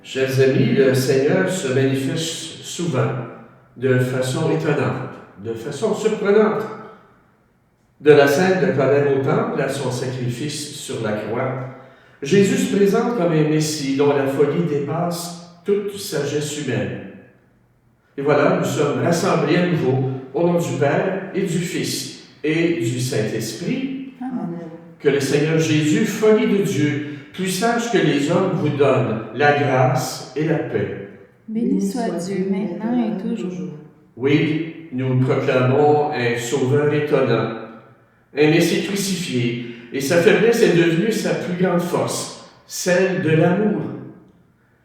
Chers amis, le Seigneur se manifeste souvent de façon étonnante, de façon surprenante. De la scène de colère au temple à son sacrifice sur la croix, Jésus se présente comme un Messie dont la folie dépasse toute sagesse humaine. Et voilà, nous sommes rassemblés à nouveau au nom du Père et du Fils et du Saint-Esprit. Amen. Que le Seigneur Jésus, folie de Dieu, plus sage que les hommes, vous donne la grâce et la paix. Béni soit Dieu, maintenant et toujours. Oui, nous proclamons un Sauveur étonnant, un Messie crucifié, et sa faiblesse est devenue sa plus grande force, celle de l'amour.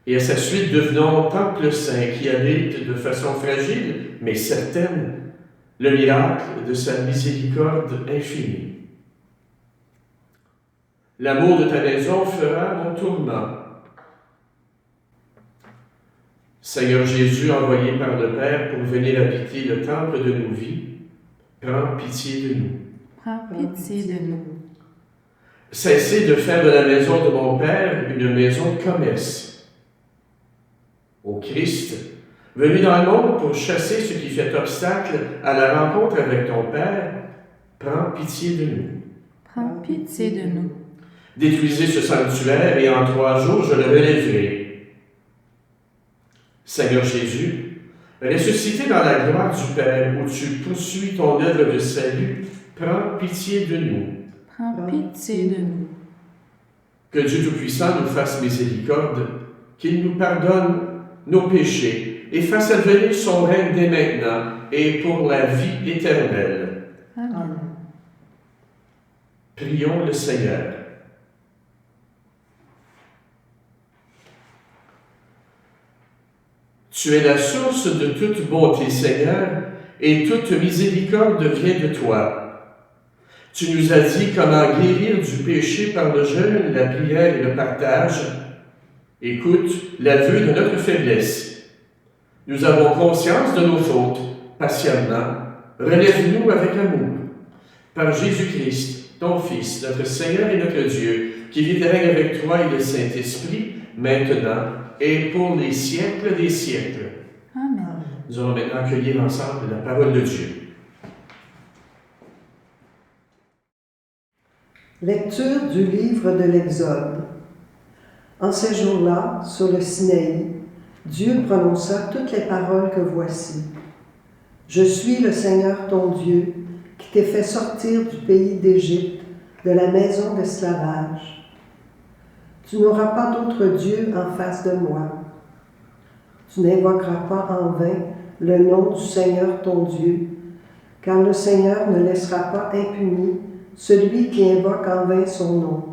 Et à sa suite, devenons Temple saint qui habite de façon fragile, mais certaine, le miracle de sa miséricorde infinie. L'amour de ta maison fera mon tourment. Seigneur Jésus, envoyé par le Père pour venir habiter le temple de nos vies, prends pitié de nous. Prends pitié de nous. Cessez de faire de la maison de mon Père une maison de commerce. Ô Christ, venu dans le monde pour chasser ce qui fait obstacle à la rencontre avec ton Père, prends pitié de nous. Prends pitié de nous. Détruisez ce sanctuaire et en 3 jours je le relèverai. Seigneur Jésus, ressuscité dans la gloire du Père où tu poursuis ton œuvre de salut, prends pitié de nous. Prends pitié de nous. Que Dieu Tout-Puissant nous fasse miséricorde, qu'il nous pardonne nos péchés et fasse advenir son règne dès maintenant et pour la vie éternelle. Amen. Prions le Seigneur. Tu es la source de toute bonté, Seigneur, et toute miséricorde vient de toi. Tu nous as dit comment guérir du péché par le jeûne, la prière et le partage. Écoute l'aveu de notre faiblesse. Nous avons conscience de nos fautes, patiemment. Relève-nous avec amour. Par Jésus-Christ, ton Fils, notre Seigneur et notre Dieu, qui vit et règne avec toi et le Saint-Esprit, maintenant et pour les siècles des siècles. Amen. Nous allons maintenant accueillir ensemble la parole de Dieu. Lecture du livre de l'Exode. En ces jours-là, sur le Sinaï, Dieu prononça toutes les paroles que voici. Je suis le Seigneur ton Dieu, qui t'ai fait sortir du pays d'Égypte, de la maison d'esclavage. Tu n'auras pas d'autre Dieu en face de moi. Tu n'invoqueras pas en vain le nom du Seigneur ton Dieu, car le Seigneur ne laissera pas impuni celui qui invoque en vain son nom.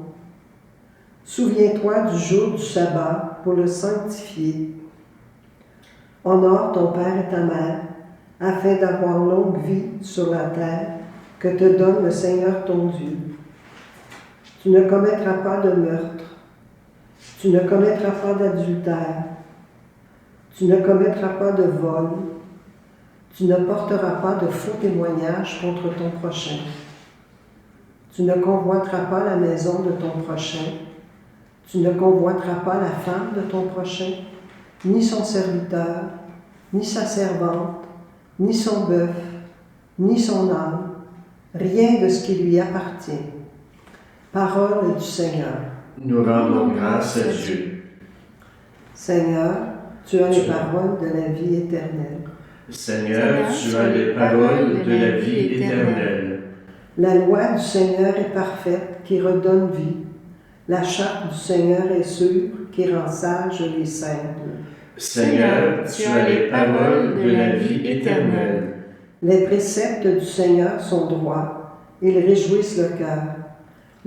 Souviens-toi du jour du sabbat pour le sanctifier. Honore ton père et ta mère, afin d'avoir longue vie sur la terre que te donne le Seigneur ton Dieu. Tu ne commettras pas de meurtre. Tu ne commettras pas d'adultère. Tu ne commettras pas de vol. Tu ne porteras pas de faux témoignages contre ton prochain. Tu ne convoiteras pas la maison de ton prochain. Tu ne convoiteras pas la femme de ton prochain, ni son serviteur, ni sa servante, ni son bœuf, ni son âne, rien de ce qui lui appartient. Parole du Seigneur. Nous rendons grâce à Dieu. Seigneur, tu as les paroles de la vie éternelle. Seigneur, tu as les paroles de la vie éternelle. La loi du Seigneur est parfaite, qui redonne vie. La charte du Seigneur est sûre, qui rend sages les simples. Seigneur, tu as les paroles de la vie éternelle. Les préceptes du Seigneur sont droits, ils réjouissent le cœur.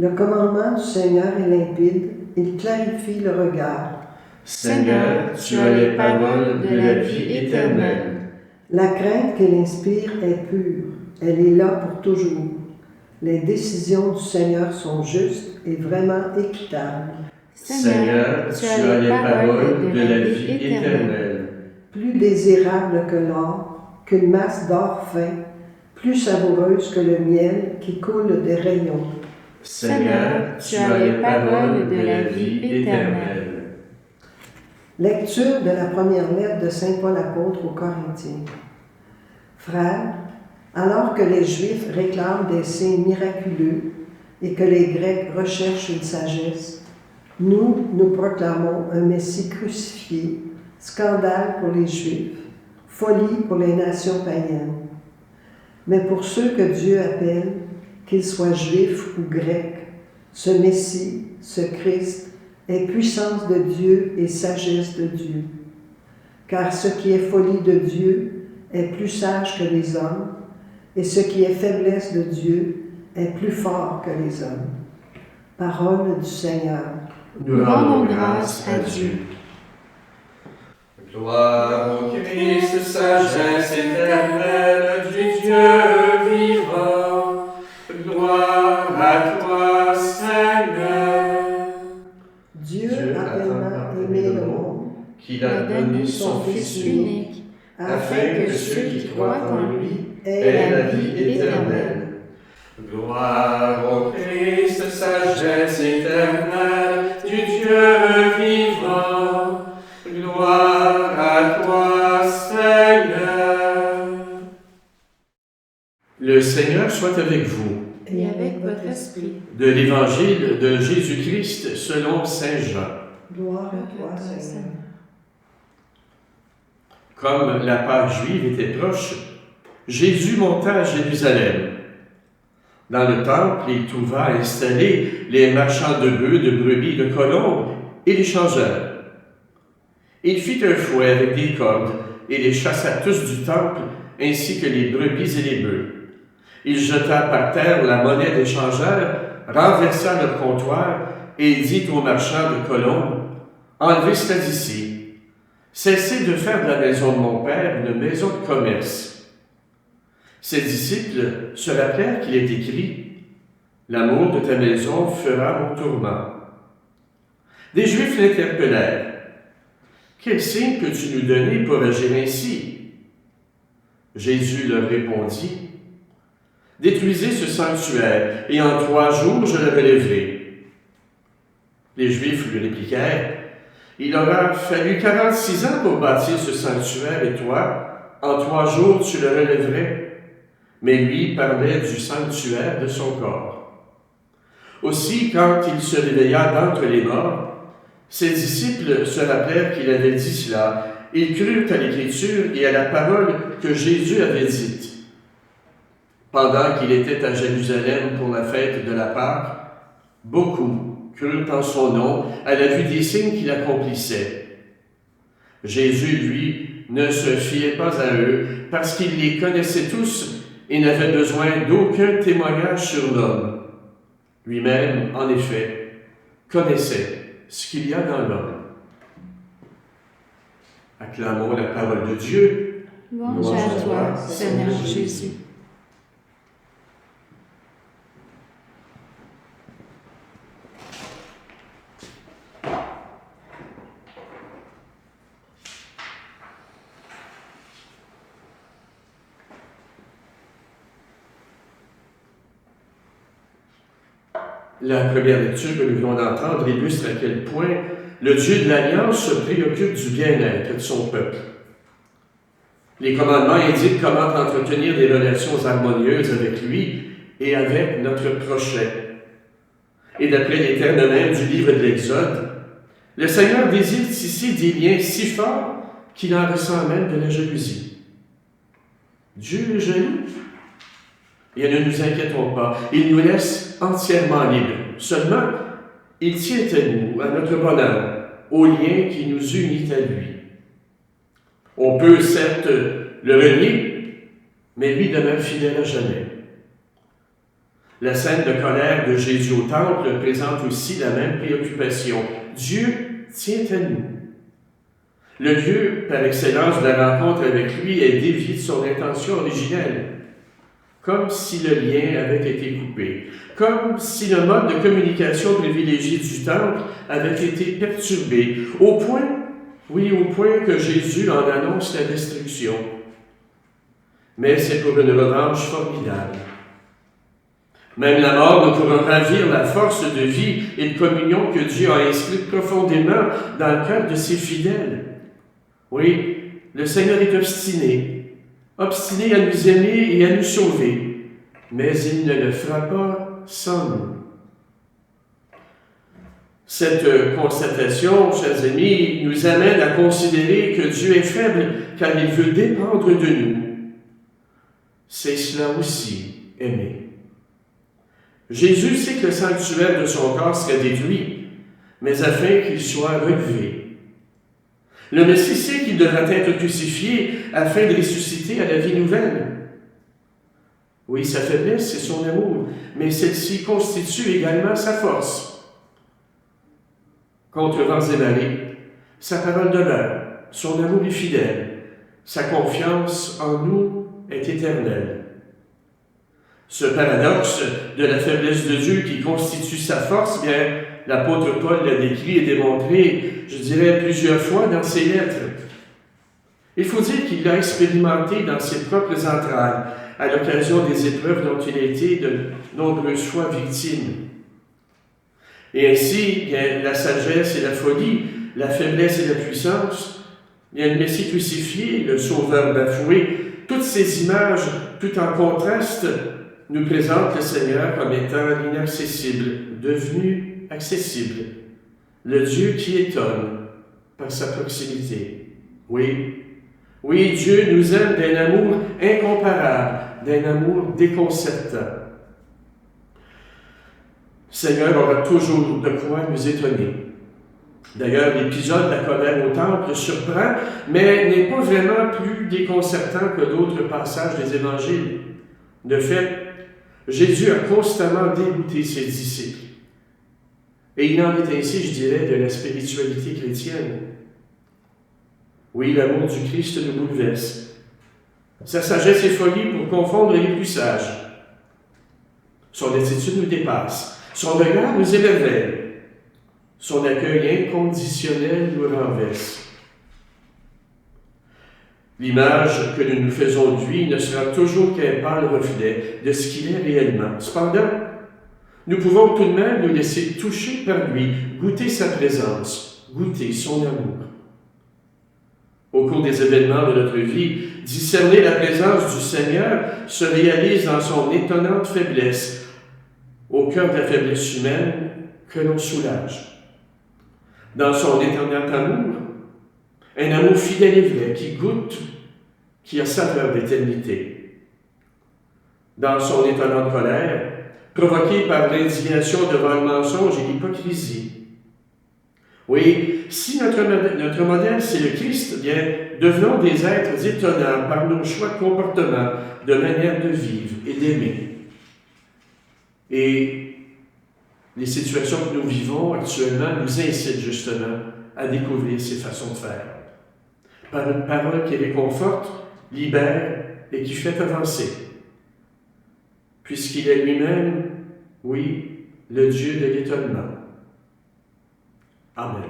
Le commandement du Seigneur est limpide, il clarifie le regard. Seigneur, tu as les paroles de la vie éternelle. La crainte qu'il inspire est pure, elle est là pour toujours. Les décisions du Seigneur sont justes et vraiment équitables. Seigneur, tu as les paroles de la vie éternelle. Plus désirable que l'or, qu'une masse d'or fin, plus savoureuse que le miel qui coule des rayons. Seigneur, tu as les paroles de la vie éternelle. Lecture de la première lettre de Saint Paul apôtre aux Corinthiens. Frères, alors que les Juifs réclament des signes miraculeux et que les Grecs recherchent une sagesse, nous proclamons un Messie crucifié, scandale pour les Juifs, folie pour les nations païennes. Mais pour ceux que Dieu appelle, qu'ils soient Juifs ou Grecs, ce Messie, ce Christ, est puissance de Dieu et sagesse de Dieu. Car ce qui est folie de Dieu est plus sage que les hommes, et ce qui est faiblesse de Dieu est plus fort que les hommes. Parole du Seigneur. Nous rendons grâce à Dieu. Gloire au Christ, sagesse éternelle du Dieu vivant. Gloire à toi, Seigneur. Dieu a tellement aimé le monde qu'il a donné son Fils unique, afin que ceux qui croient en lui aient la vie éternelle. Gloire au Christ, sagesse éternelle du Dieu vivant. Gloire à toi, Seigneur. Le Seigneur soit avec vous. Et avec votre esprit. De l'Évangile de Jésus-Christ selon Saint Jean. Gloire à toi, Seigneur. Comme la Pâque juive était proche, Jésus monta à Jérusalem. Dans le temple, il trouva installés les marchands de bœufs, de brebis, de colombes et les changeurs. Il fit un fouet avec des cordes et les chassa tous du temple, ainsi que les brebis et les bœufs. Il jeta par terre la monnaie des changeurs, renversa le comptoir et dit aux marchands de colombes, « Enlevez cela d'ici. Cessez de faire de la maison de mon Père une maison de commerce. » Ses disciples se rappelèrent qu'il est écrit « L'amour de ta maison fera mon tourment. » Des Juifs l'interpellèrent. « Quel signe peux-tu nous donner pour agir ainsi? » Jésus leur répondit « Détruisez ce sanctuaire, et en 3 jours je le relèverai. » Les Juifs lui répliquèrent « Il aura fallu 46 ans pour bâtir ce sanctuaire, et toi, en 3 jours tu le relèverais. » Mais lui parlait du sanctuaire de son corps. Aussi, quand il se réveilla d'entre les morts, ses disciples se rappelèrent qu'il avait dit cela. Ils crurent à l'Écriture et à la parole que Jésus avait dite. Pendant qu'il était à Jérusalem pour la fête de la Pâque, beaucoup crurent en son nom à la vue des signes qu'il accomplissait. Jésus, lui, ne se fiait pas à eux parce qu'il les connaissait tous et n'avait besoin d'aucun témoignage sur l'homme. Lui-même, en effet, connaissait ce qu'il y a dans l'homme. Acclamons la parole de Dieu. Louange à toi, Seigneur Jésus. La première lecture que nous venons d'entendre illustre à quel point le Dieu de l'Alliance se préoccupe du bien-être de son peuple. Les commandements indiquent comment entretenir des relations harmonieuses avec lui et avec notre prochain. Et d'après les termes mêmes du livre de l'Exode, le Seigneur désire tisser des liens si forts qu'il en ressent même de la jalousie. Dieu est jaloux? Et ne nous inquiétons pas, il nous laisse entièrement libres. Seulement, il tient à nous, à notre bonheur, au lien qui nous unit à lui. On peut certes le renier, mais lui demeure fidèle à jamais. La scène de colère de Jésus au temple présente aussi la même préoccupation. Dieu tient à nous. Le lieu, par excellence, de la rencontre avec lui est dévié de son intention originelle. Comme si le lien avait été coupé, comme si le mode de communication privilégié du temple avait été perturbé, au point que Jésus en annonce la destruction. Mais c'est pour une revanche formidable. Même la mort ne pourra ravir la force de vie et de communion que Dieu a inscrite profondément dans le cœur de ses fidèles. Oui, le Seigneur est obstiné à nous aimer et à nous sauver, mais il ne le fera pas sans nous. Cette constatation, chers amis, nous amène à considérer que Dieu est faible car il veut dépendre de nous. C'est cela aussi, aimer. Jésus sait que le sanctuaire de son corps serait détruit, mais afin qu'il soit relevé. Le Messie sait qu'il devra être crucifié afin de ressusciter à la vie nouvelle. Oui, sa faiblesse, c'est son amour, mais celle-ci constitue également sa force. Contre vents et marées, sa parole demeure, son amour est fidèle, sa confiance en nous est éternelle. Ce paradoxe de la faiblesse de Dieu qui constitue sa force, bien, l'apôtre Paul l'a décrit et démontré, je dirais, plusieurs fois dans ses lettres. Il faut dire qu'il l'a expérimenté dans ses propres entrailles, à l'occasion des épreuves dont il a été de nombreuses fois victime. Et ainsi, bien, la sagesse et la folie, la faiblesse et la puissance, bien, le Messie crucifié, le Sauveur bafoué, toutes ces images, tout en contraste, nous présentent le Seigneur comme étant l'inaccessible, devenu accessible, le Dieu qui étonne par sa proximité. Oui, Dieu nous aime d'un amour incomparable, d'un amour déconcertant. Le Seigneur aura toujours de quoi nous étonner. D'ailleurs, l'épisode de la colère au temple surprend, mais n'est pas vraiment plus déconcertant que d'autres passages des Évangiles. De fait, Jésus a constamment dégoûté ses disciples. Et il en est ainsi, je dirais, de la spiritualité chrétienne. Oui, l'amour du Christ nous bouleverse. Sa sagesse est folie pour confondre les plus sages. Son attitude nous dépasse. Son regard nous émerveille. Son accueil inconditionnel nous renverse. L'image que nous nous faisons de lui ne sera toujours qu'un pâle reflet de ce qu'il est réellement. Cependant, nous pouvons tout de même nous laisser toucher par lui, goûter sa présence, goûter son amour. Au cours des événements de notre vie, discerner la présence du Seigneur se réalise dans son étonnante faiblesse, au cœur de la faiblesse humaine que l'on soulage. Dans son éternel amour, un amour fidèle et vrai qui goûte, qui a saveur d'éternité. Dans son étonnante colère, provoquée par l'indignation devant le mensonge et l'hypocrisie. Oui, si notre modèle c'est le Christ, bien, devenons des êtres étonnants par nos choix de comportement, de manière de vivre et d'aimer. Et les situations que nous vivons actuellement nous incitent justement à découvrir ces façons de faire. Par une parole qui réconforte, libère et qui fait avancer. Puisqu'il est lui-même, oui, le Dieu de l'étonnement. Amen.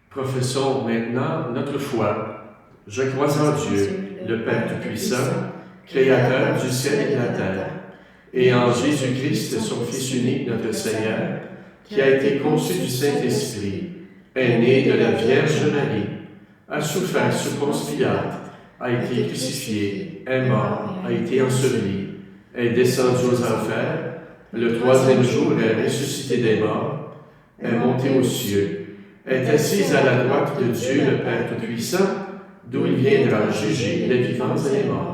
Professons maintenant notre foi. Je crois en Dieu, le Père Tout-Puissant, Créateur du ciel et de la terre, et en Jésus-Christ, son Fils unique, notre Seigneur, qui a été conçu du Saint-Esprit, est né de la Vierge Marie, a souffert sous Ponce Pilate, a été crucifié, est mort, a été enseveli, est descendu aux enfers, le troisième jour est ressuscité des morts, est monté aux cieux, est assis à la droite de Dieu le Père Tout-Puissant, d'où il viendra juger les vivants et les morts.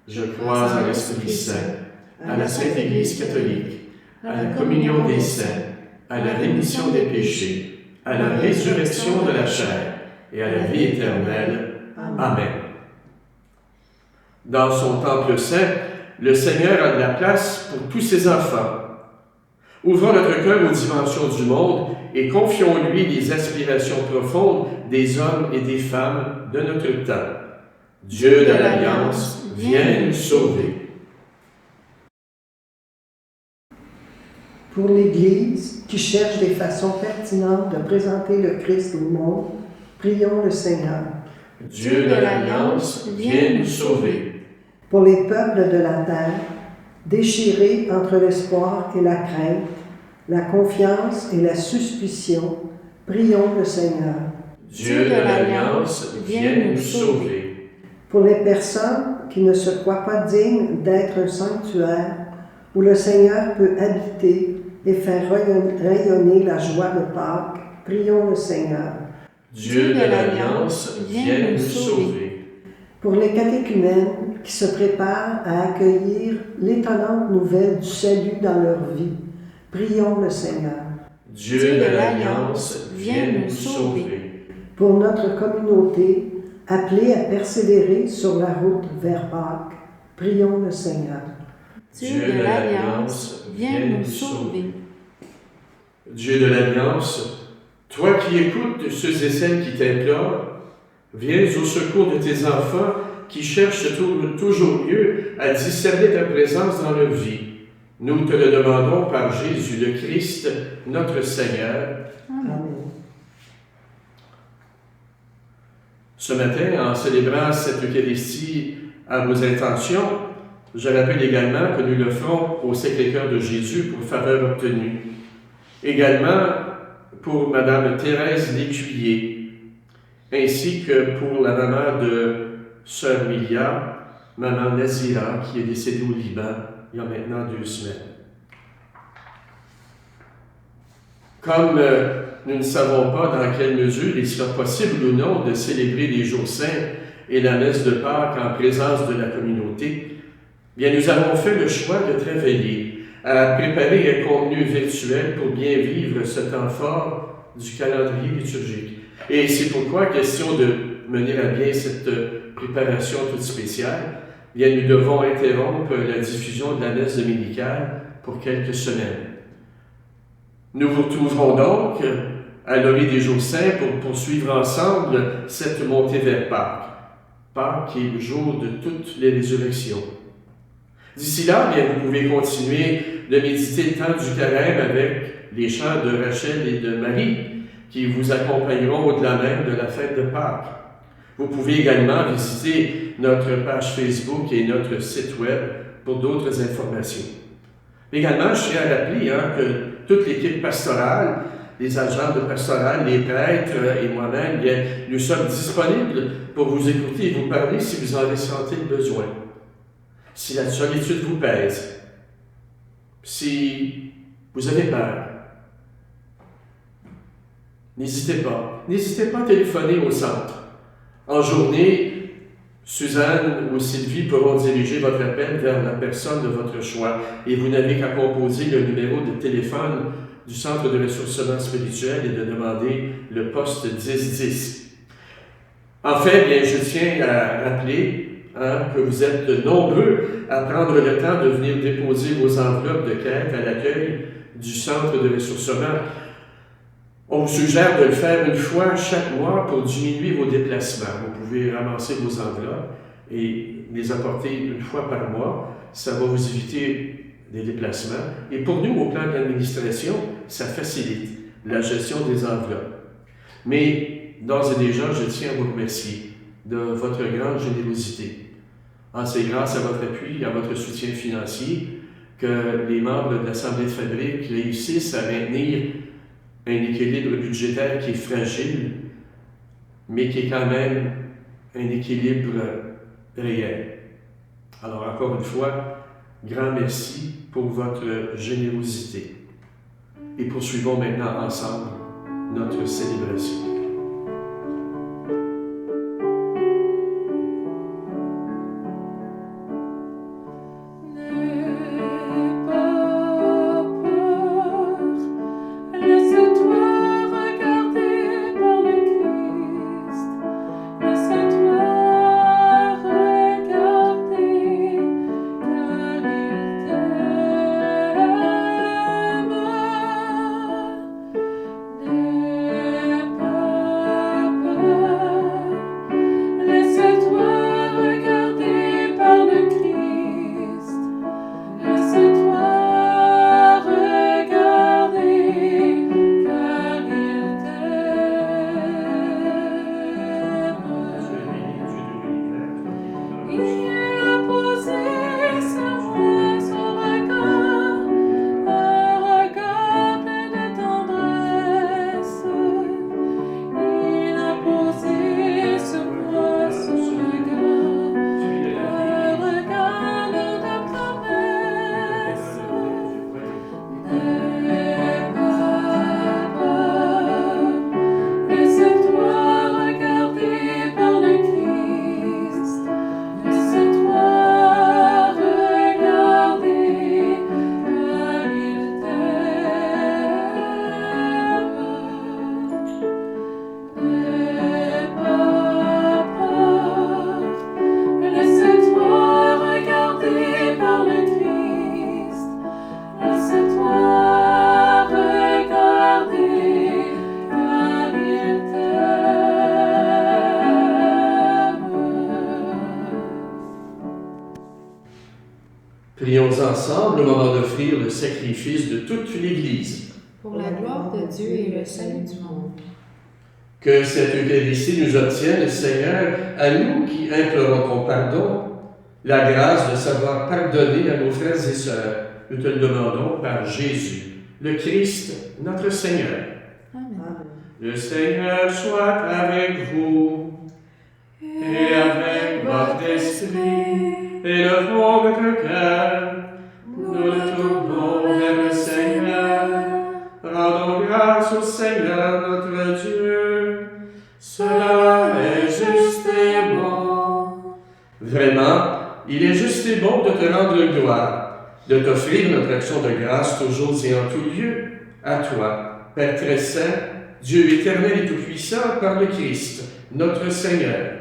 Je crois en l'Esprit Saint, à la Sainte Église catholique, à la communion des saints, à la rémission des péchés, à la résurrection de la chair et à la vie éternelle. Amen. Dans son temple saint, le Seigneur a de la place pour tous ses enfants. Ouvrons notre cœur aux dimensions du monde et confions-lui les aspirations profondes des hommes et des femmes de notre temps. Dieu de l'Alliance, viens nous sauver. Pour l'Église, qui cherche des façons pertinentes de présenter le Christ au monde, prions le Seigneur. Dieu de l'Alliance, viens nous sauver. Pour les peuples de la terre, déchirés entre l'espoir et la crainte, la confiance et la suspicion, prions le Seigneur. Dieu de l'Alliance, viens nous sauver. Pour les personnes qui ne se croient pas dignes d'être un sanctuaire où le Seigneur peut habiter et faire rayonner la joie de Pâques, prions le Seigneur. Dieu de l'Alliance, viens nous sauver. Pour les catéchumènes qui se préparent à accueillir l'étonnante nouvelle du salut dans leur vie, prions le Seigneur. Dieu de l'Alliance, viens nous sauver. Pour notre communauté, appelée à persévérer sur la route vers Pâques, prions le Seigneur. Dieu de l'Alliance, viens nous sauver. Dieu de l'Alliance, toi qui écoutes ceux et celles qui t'implorent, viens au secours de tes enfants qui cherchent toujours mieux à discerner ta présence dans leur vie. Nous te le demandons par Jésus le Christ, notre Seigneur. Amen. Ce matin, en célébrant cette Eucharistie à vos intentions, je rappelle également que nous le ferons au Sacré-Cœur de Jésus pour faveur obtenue. Également pour Madame Thérèse Lécuyer, ainsi que pour la maman de Sœur Milia, Maman Nazira, qui est décédée au Liban il y a maintenant 2 semaines. Comme nous ne savons pas dans quelle mesure il sera possible ou non de célébrer les jours saints et la messe de Pâques en présence de la communauté, bien nous avons fait le choix de travailler à préparer un contenu virtuel pour bien vivre ce temps fort du calendrier liturgique. Et c'est pourquoi, question de mener à bien cette préparation toute spéciale, bien nous devons interrompre la diffusion de la messe dominicale pour quelques semaines. Nous vous retrouverons donc à l'orée des jours saints pour poursuivre ensemble cette montée vers Pâques. Pâques qui est le jour de toutes les résurrections. D'ici là, bien, vous pouvez continuer de méditer le temps du carême avec les chants de Rachel et de Marie qui vous accompagneront au-delà même de la fête de Pâques. Vous pouvez également visiter notre page Facebook et notre site web pour d'autres informations. Également, je tiens à rappeler que toute l'équipe pastorale, les agents de pastoral, les prêtres et moi-même, bien, nous sommes disponibles pour vous écouter et vous parler si vous en ressentez le besoin. Si la solitude vous pèse, si vous avez peur, n'hésitez pas. N'hésitez pas à téléphoner au centre. En journée, Suzanne ou Sylvie pourront diriger votre appel vers la personne de votre choix et vous n'avez qu'à composer le numéro de téléphone du Centre de ressourcement spirituel et de demander le poste 1010. Enfin, bien, je tiens à rappeler que vous êtes nombreux à prendre le temps de venir déposer vos enveloppes de quête à l'accueil du Centre de ressourcement. On vous suggère de le faire une fois chaque mois pour diminuer vos déplacements. Vous pouvez ramasser vos enveloppes et les apporter une fois par mois. Ça va vous éviter des déplacements. Et pour nous, au plan de l'administration, ça facilite la gestion des enveloppes. Mais d'ores et déjà, je tiens à vous remercier de votre grande générosité. C'est grâce à votre appui, à votre soutien financier, que les membres de l'Assemblée de fabrique réussissent à maintenir un équilibre budgétaire qui est fragile, mais qui est quand même un équilibre réel. Alors encore une fois, grand merci pour votre générosité. Et poursuivons maintenant ensemble notre célébration. N'aie ensemble au moment d'offrir le sacrifice de toute l'Église. Pour la gloire de Dieu et le salut du monde. Que cette Eucharistie nous obtienne, Seigneur, à nous qui implorons ton pardon, la grâce de savoir pardonner à nos frères et sœurs. Nous te le demandons par Jésus, le Christ, notre Seigneur. Amen. Le Seigneur soit avec vous et avec votre esprit. Élevons notre cœur, nous le tournons vers le Seigneur. Rendons grâce au Seigneur notre Dieu. Cela est juste et bon. Vraiment, il est juste et bon de te rendre gloire, de t'offrir notre action de grâce toujours et en tout lieu, à toi, Père très saint, Dieu éternel et tout-puissant, par le Christ, notre Seigneur.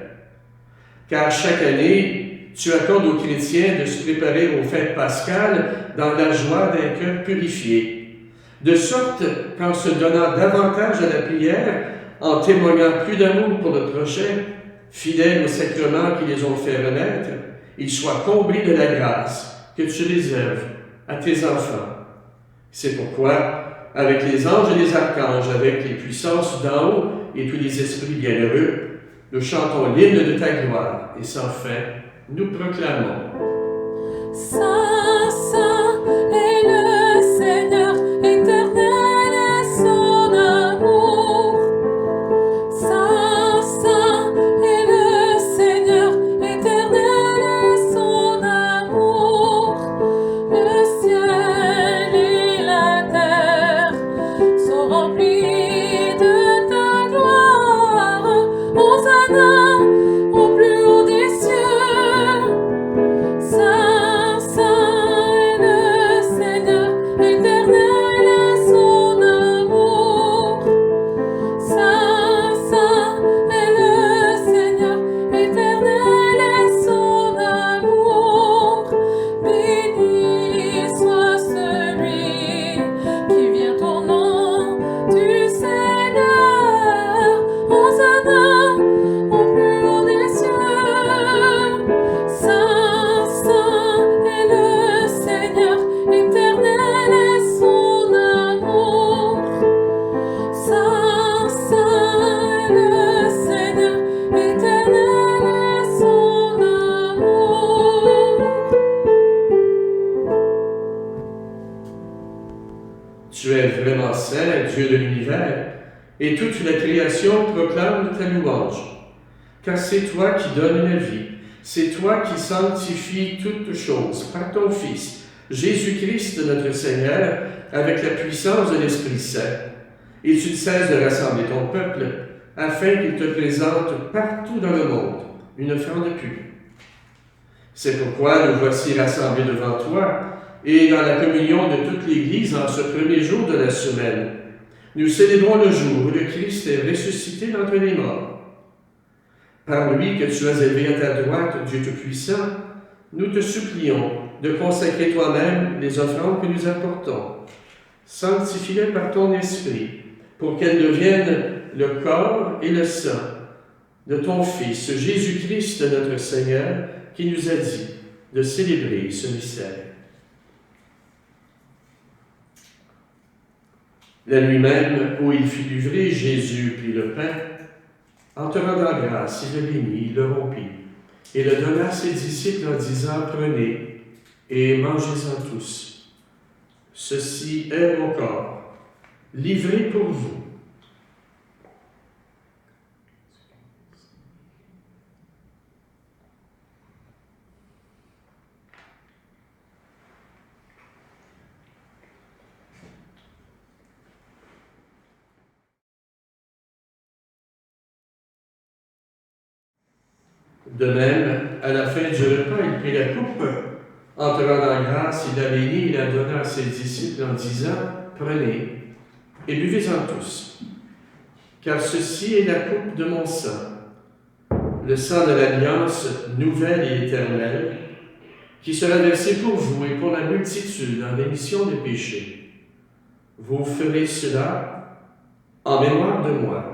Car chaque année, tu accordes aux chrétiens de se préparer aux fêtes pascales dans la joie d'un cœur purifié, de sorte qu'en se donnant davantage à la prière, en témoignant plus d'amour pour le prochain, fidèles aux sacrements qui les ont fait renaître, ils soient comblés de la grâce que tu réserves à tes enfants. C'est pourquoi, avec les anges et les archanges, avec les puissances d'en haut et tous les esprits bienheureux, nous chantons l'hymne de ta gloire et sans fin, nous proclamons. Saint, Saint est le Seigneur, éternel est son amour. Saint, Saint est le Seigneur, éternel est son amour. Le ciel et la terre sont remplis de ta gloire. Hosanna au plus haut des cieux. Saint, Saint est le Seigneur, éternel est son amour. Saint, Saint est le Seigneur, éternel est son amour. Béni soit celui qui vient au nom du Seigneur. Hosanna au plus haut des cieux. Saint, Saint est le Seigneur, éternel est son amour. Saint, Saint est le Seigneur, éternel est son amour. Tu es vraiment saint, Dieu de l'univers, et toute la création proclame ta louange. Car c'est toi qui donnes la vie, c'est toi qui sanctifies toutes choses par ton Fils, Jésus-Christ notre Seigneur, avec la puissance de l'Esprit Saint. Et tu ne cesses de rassembler ton peuple, afin qu'il te présente partout dans le monde une offrande pure. C'est pourquoi nous voici rassemblés devant toi, et dans la communion de toute l'Église en ce premier jour de la semaine, nous célébrons le jour où le Christ est ressuscité d'entre les morts. Par lui que tu as élevé à ta droite, Dieu Tout-Puissant, nous te supplions de consacrer toi-même les offrandes que nous apportons. Sanctifie-les par ton Esprit, pour qu'elles deviennent le corps et le sang de ton Fils, Jésus-Christ notre Seigneur, qui nous a dit de célébrer ce mystère. La nuit même où il fut livré, Jésus prit le pain, en te rendant grâce, il le bénit, il le rompit, et le donna à ses disciples en disant, prenez et mangez-en tous. Ceci est mon corps, livré pour vous. De même, à la fin du repas, il prit la coupe. En te rendant grâce, il la bénit et la donna à ses disciples en disant, prenez et buvez-en tous. Car ceci est la coupe de mon sang, le sang de l'alliance nouvelle et éternelle, qui sera versé pour vous et pour la multitude en rémission des péchés. Vous ferez cela en mémoire de moi.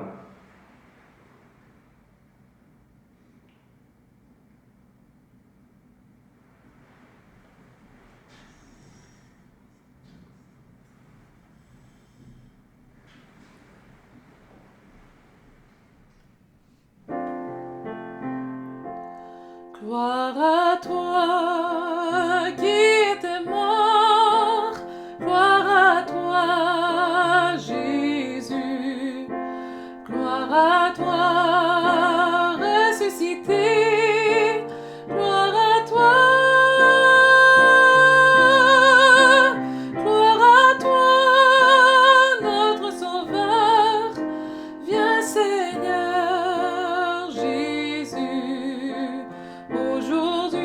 Gloire à toi qui étais mort, gloire à toi Jésus, gloire à toi ressuscité, gloire à toi, notre Sauveur, viens Seigneur Jésus. Aujourd'hui,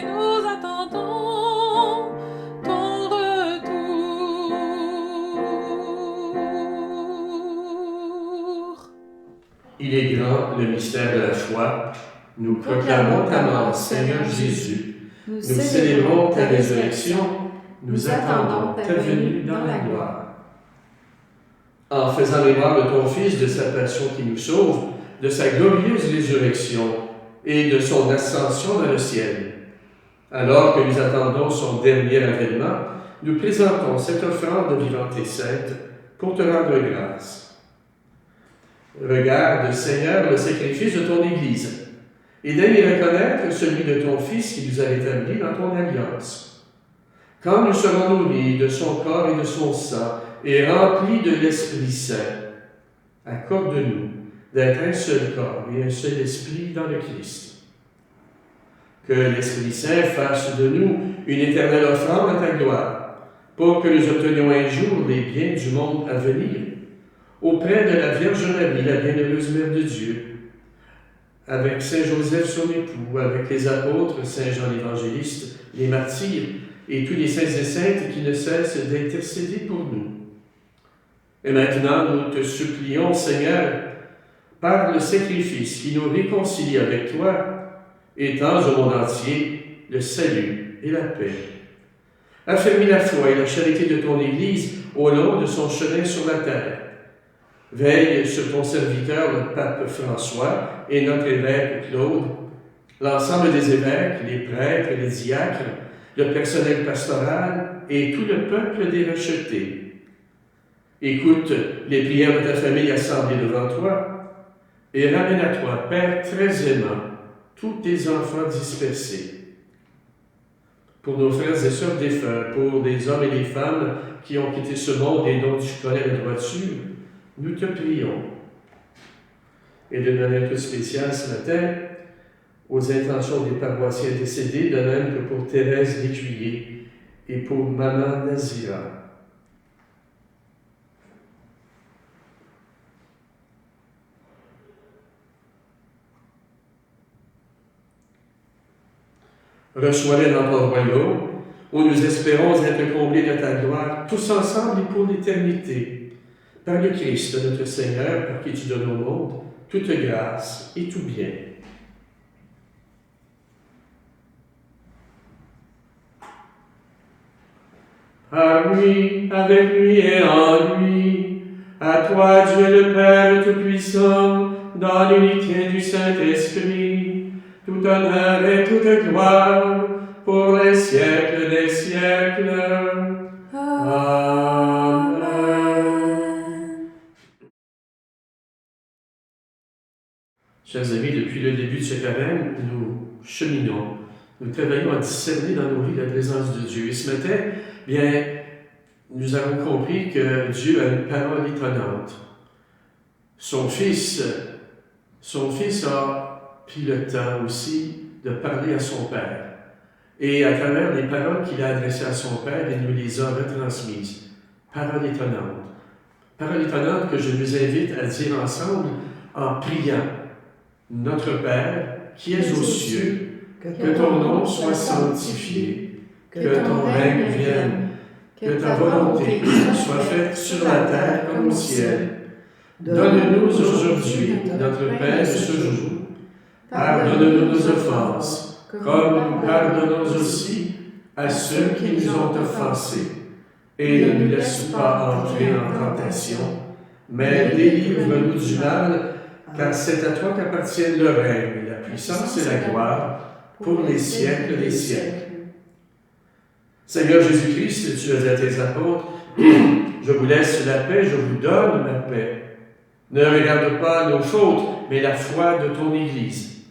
nous attendons ton retour. Il est grand le mystère de la foi. Nous proclamons ta mort, Seigneur Jésus. Nous célébrons ta résurrection. Nous attendons ta venue dans la gloire. En faisant mémoire de ton Fils, de sa passion qui nous sauve, de sa glorieuse résurrection et de son ascension dans le ciel. Alors que nous attendons son dernier avènement, nous présentons cette offrande vivante et sainte pour te rendre grâce. Regarde, Seigneur, le sacrifice de ton Église, et daigne y reconnaître celui de ton Fils qui nous a établis dans ton alliance. Quand nous serons nourris de son corps et de son sang, et remplis de l'Esprit Saint, accorde-nous d'être un seul corps et un seul esprit dans le Christ. Que l'Esprit Saint fasse de nous une éternelle offrande à ta gloire, pour que nous obtenions un jour les biens du monde à venir, auprès de la Vierge Marie, la bienheureuse Mère de Dieu, avec Saint Joseph son époux, avec les apôtres, Saint Jean l'Évangéliste, les martyrs, et tous les saints et saintes qui ne cessent d'intercéder pour nous. Et maintenant, nous te supplions, Seigneur, par le sacrifice qui nous réconcilie avec toi, étends au monde entier le salut et la paix. Affermis la foi et la charité de ton Église au long de son chemin sur la terre. Veille sur ton serviteur, le pape François, et notre évêque Claude, l'ensemble des évêques, les prêtres, les diacres, le personnel pastoral et tout le peuple des rachetés. Écoute les prières de ta famille assemblée devant toi et ramène à toi, Père très aimant, tous tes enfants dispersés. Pour nos frères et sœurs défunts, pour les hommes et les femmes qui ont quitté ce monde et dont tu connais la droiture, nous te prions. Et de manière toute spéciale ce matin, aux intentions des paroissiens décédés, de même que pour Thérèse Lécuyer et pour Maman Nazira. Reçois-les dans ton royaume, où nous espérons être comblés de ta gloire, tous ensemble et pour l'éternité, par le Christ, notre Seigneur, par qui tu donnes au monde toute grâce et tout bien. Par lui, avec lui et en lui, à toi Dieu le Père Tout-Puissant, dans l'unité du Saint-Esprit, tout honneur et toute gloire, pour les siècles des siècles. Amen. Chers amis, depuis le début de ce carême, nous cheminons, nous travaillons à discerner dans nos vies la présence de Dieu. Et ce matin, bien, nous avons compris que Dieu a une parole étonnante. Son Fils a pris le temps aussi de parler à son Père. Et à travers les paroles qu'il a adressées à son Père, il nous les a retransmises. Paroles étonnantes. Paroles étonnantes que je vous invite à dire ensemble en priant. Notre Père, qui es aux cieux, que ton nom soit sanctifié, que ton règne vienne, que ta volonté soit faite sur la terre comme au ciel. Donne-nous aujourd'hui notre pain de ce jour. Pardonne-nous nos offenses, comme nous pardonnons aussi à ceux qui nous ont offensés. Et ne nous laisse pas entrer en tentation, mais délivre-nous du mal, car c'est à toi qu'appartiennent le règne, la puissance et la gloire, pour les siècles des siècles. Seigneur Jésus-Christ, tu as dit à tes apôtres, je vous laisse la paix, je vous donne ma paix. Ne regarde pas nos fautes, mais la foi de ton Église.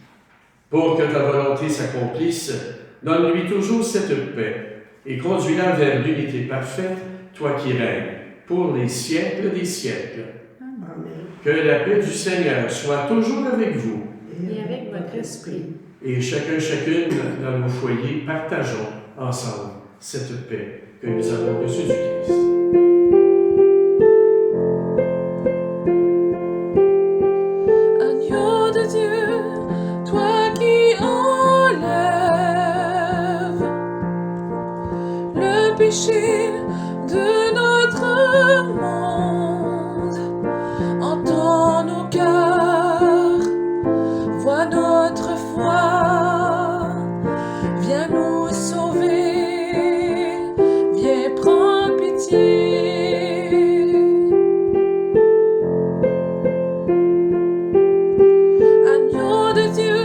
Pour que ta volonté s'accomplisse, donne-lui toujours cette paix et conduis-la vers l'unité parfaite, toi qui règnes, pour les siècles des siècles. Amen. Que la paix du Seigneur soit toujours avec vous. Et avec votre esprit. Et chacune dans nos foyers, partageons ensemble cette paix que nous avons reçue du Christ. Agneau de Dieu, toi qui enlèves le péché de notre monde, entends nos cœurs, vois notre foi, viens nous sauver, viens prendre pitié. Agneau de Dieu,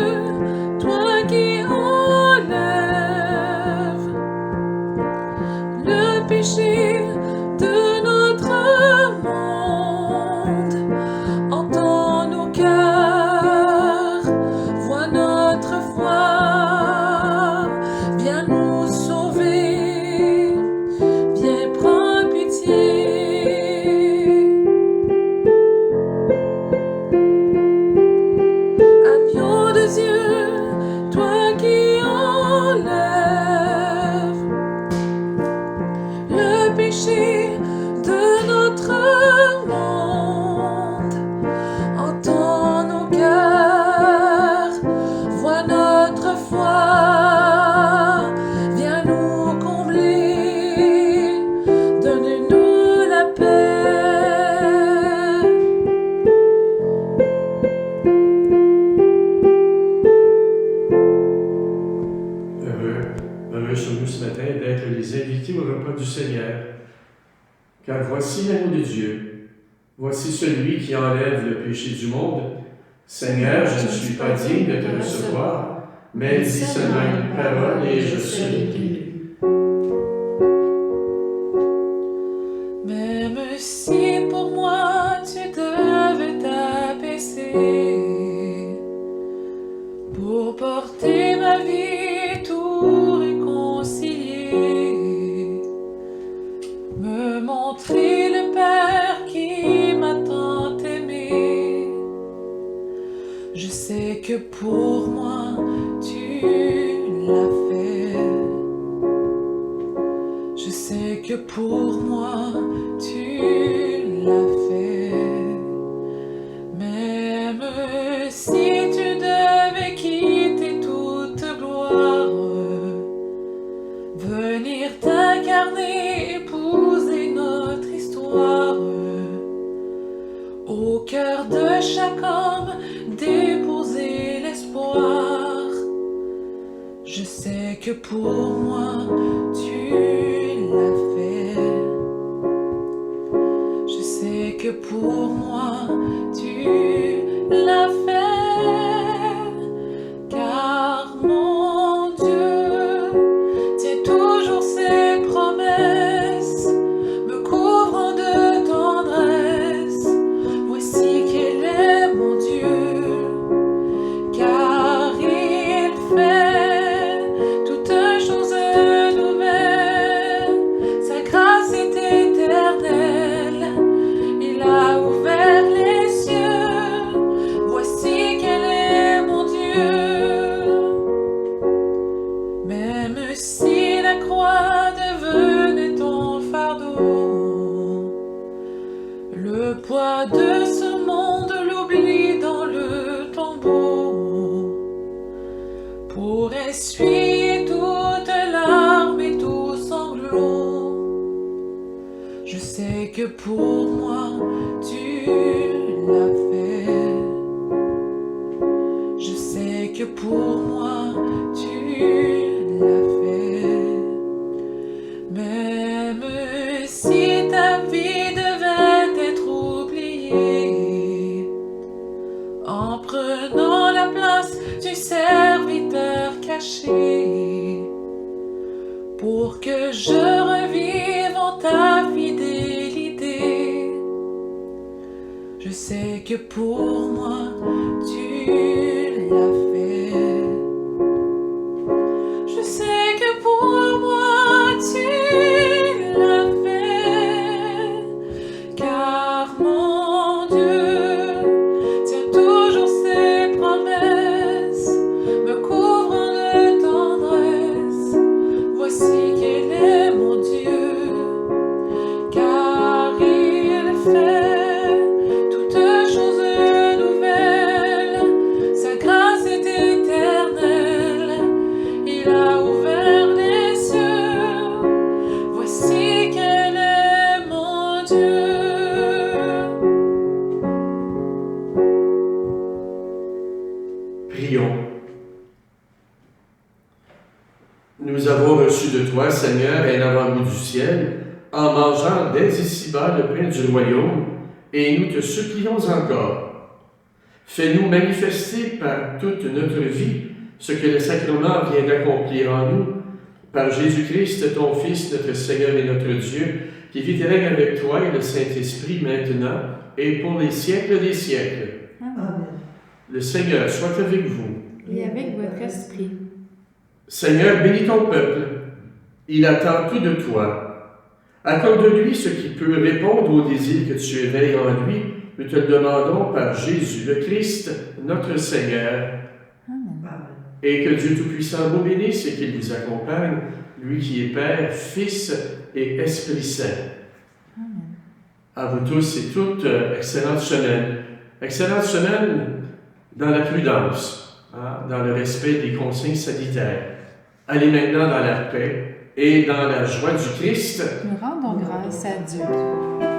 toi qui enlèves le péché de notre monde, entends nos cœurs, vois notre foi, viens nous sauver, viens prendre pitié. Agneau de Dieu, toi qui enlèves le péché de notre monde, entends nos cœurs, vois notre foi, viens nous combler, donne-nous la paix. Heureux sommes-nous ce matin d'être les invités au repas du Seigneur. Car voici l'agneau de Dieu, voici celui qui enlève le péché du monde. Seigneur, je ne suis pas digne de te recevoir, mais dis seulement une parole et je serai guéri. Même si pour moi tu devais t'abaisser pour porter ma vie, tout réconcilier, me montrer le Père qui m'a tant aimé, je sais que pour moi tu l'as fait. Je sais que pour moi tu l'as fait. Même si tu devais quitter toute gloire, venir t'incarner, épouser notre histoire, au cœur de chaque homme déposer l'espoir. Je sais que pour moi tu l'as fait. Je sais que pour moi tu l'as fait. Car mon Dieu tient toujours ses promesses, me couvrant de tendresse. Voici quel est mon Dieu, car il fait toutes choses nouvelles. Sa grâce est éternelle, il a ouvert les cieux. Voici quel est mon Dieu. Même si la croix devenait ton fardeau, le poids de ce monde, l'oubli dans le tombeau, pour essuyer toute larme et tout sanglot. Je sais que pour moi tu l'as fait. Je sais que pour moi tu l'as fait. Même si ta vie devait être oubliée, en prenant la place du serviteur caché, pour que je revive en ta fidélité. Je sais que pour moi tu l'as fait. Prions. Nous avons reçu de toi, Seigneur, un avant-goût du ciel, en mangeant dès ici-bas le pain du royaume, et nous te supplions encore. Fais-nous manifester par toute notre vie ce que le sacrement vient d'accomplir en nous, par Jésus-Christ, ton Fils, notre Seigneur et notre Dieu, qui vit et règne avec toi et le Saint-Esprit maintenant et pour les siècles des siècles. Amen. Le Seigneur soit avec vous. Et avec votre esprit. Seigneur, bénis ton peuple. Il attend tout de toi. Accorde-lui ce qui peut répondre aux désirs que tu éveilles en lui. Nous te le demandons par Jésus, le Christ, notre Seigneur. Amen. Amen. Et que Dieu Tout-Puissant vous bénisse et qu'il vous accompagne, lui qui est Père, Fils et Esprit Saint. Amen. À vous tous et toutes, excellente semaine. Excellente semaine dans la prudence, dans le respect des consignes sanitaires. Allez maintenant dans la paix et dans la joie du Christ. Nous rendons grâce à Dieu.